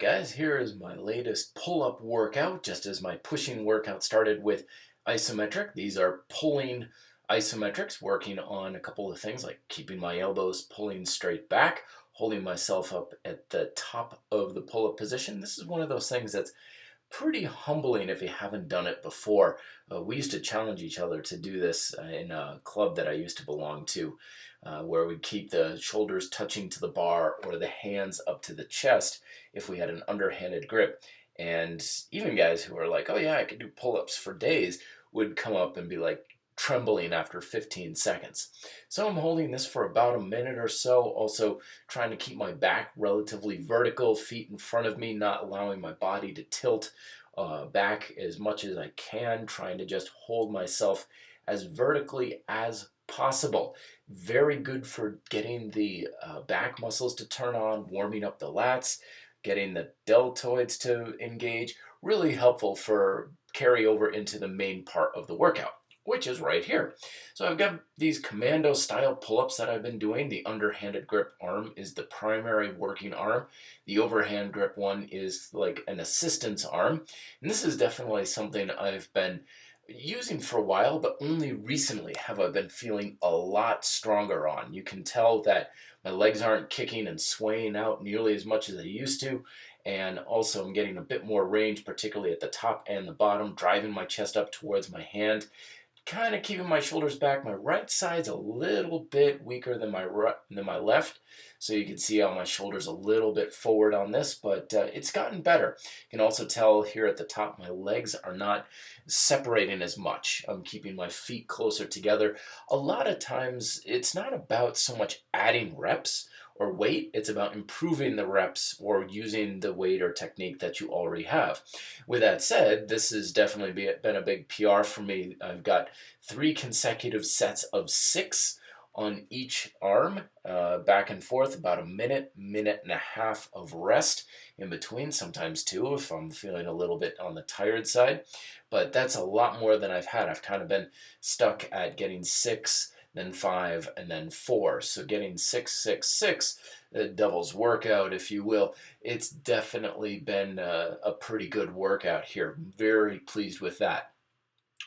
Alright guys, here is my latest pull-up workout, just as my pushing workout started with isometric. These are pulling isometrics, working on a couple of things like keeping my elbows pulling straight back, holding myself up at the top of the pull-up position. This is one of those things that's pretty humbling if you haven't done it before. We used to challenge each other to do this in a club that I used to belong to, where we'd keep the shoulders touching to the bar or the hands up to the chest if we had an underhanded grip. And even guys who are like, oh yeah, I could do pull-ups for days, would come up and be like trembling after 15 seconds. So I'm holding this for about a minute or so, also trying to keep my back relatively vertical, feet in front of me, not allowing my body to tilt back as much as I can, trying to just hold myself as vertically as possible. Very good for getting the back muscles to turn on, warming up the lats, getting the deltoids to engage. Really helpful for carry over into the main part of the workout, which is right here. So I've got these Commando style pull-ups that I've been doing. The underhanded grip arm is the primary working arm. The overhand grip one is like an assistance arm. And this is definitely something I've been using for a while, but only recently have I been feeling a lot stronger on. You can tell that my legs aren't kicking and swaying out nearly as much as they used to. And also I'm getting a bit more range, particularly at the top and the bottom, driving my chest up towards my hand, kind of keeping my shoulders back. My right side's a little bit weaker than my left, so you can see how my shoulder's a little bit forward on this, but it's gotten better. You can also tell here at the top my legs are not separating as much. I'm keeping my feet closer together. A lot of times it's not about so much adding reps or weight, it's about improving the reps or using the weight or technique that you already have. With that said, this has definitely been a big PR for me. I've got 3 consecutive sets of 6 on each arm, back and forth, about a minute, minute and a half of rest in between, sometimes 2 if I'm feeling a little bit on the tired side. But that's a lot more than I've had. I've kind of been stuck at getting 6, then 5, and then 4. So getting 6, 6, 6, the devil's workout, if you will. It's definitely been a pretty good workout here. Very pleased with that.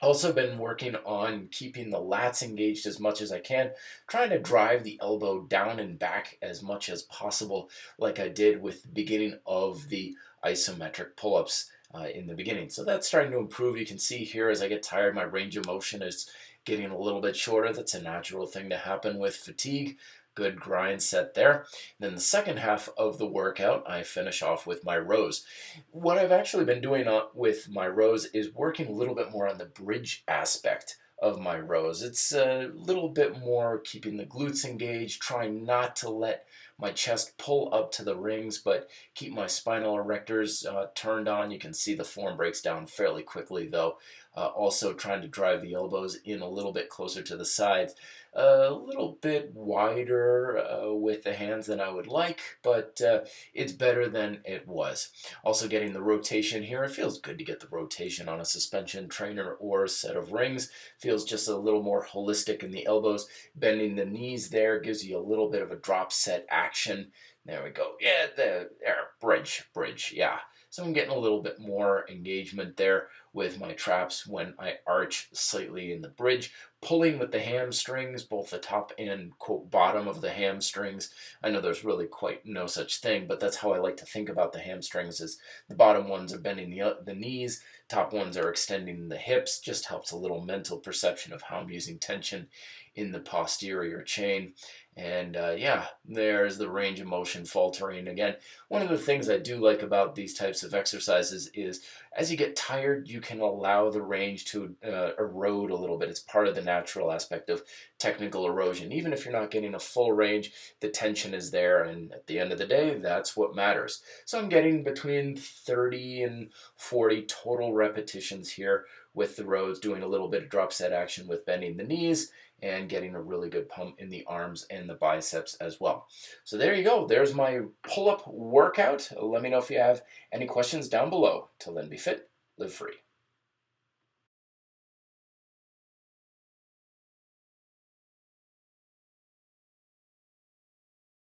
Also been working on keeping the lats engaged as much as I can, trying to drive the elbow down and back as much as possible, like I did with the beginning of the isometric pull-ups in the beginning. So that's starting to improve. You can see here as I get tired, my range of motion is getting a little bit shorter. That's a natural thing to happen with fatigue. Good grind set there. And then the second half of the workout, I finish off with my rows. What I've actually been doing with my rows is working a little bit more on the bridge aspect of my rows. It's a little bit more keeping the glutes engaged, trying not to let my chest pull up to the rings, but keep my spinal erectors turned on. You can see the form breaks down fairly quickly though. Also trying to drive the elbows in a little bit closer to the sides. A little bit wider with the hands than I would like, but it's better than it was. Also getting the rotation here. It feels good to get the rotation on a suspension trainer or a set of rings. Feels just a little more holistic in the elbows. Bending the knees there gives you a little bit of a drop set action. There we go. Yeah, there, bridge, yeah. So I'm getting a little bit more engagement there with my traps when I arch slightly in the bridge, pulling with the hamstrings, both the top and quote bottom of the hamstrings. I know there's really quite no such thing, but that's how I like to think about the hamstrings, is the bottom ones are bending the knees, top ones are extending the hips. Just helps a little mental perception of how I'm using tension in the posterior chain. And yeah, there's the range of motion faltering again. One of the things I do like about these types of exercises is as you get tired, you can allow the range to erode a little bit. It's part of the natural aspect of technical erosion. Even if you're not getting a full range, the tension is there, and at the end of the day, that's what matters. So I'm getting between 30 and 40 total repetitions here with the rows, doing a little bit of drop set action with bending the knees and getting a really good pump in the arms and the biceps as well. So there you go. There's my pull-up workout. Let me know if you have any questions down below. Till then, be fit, live free.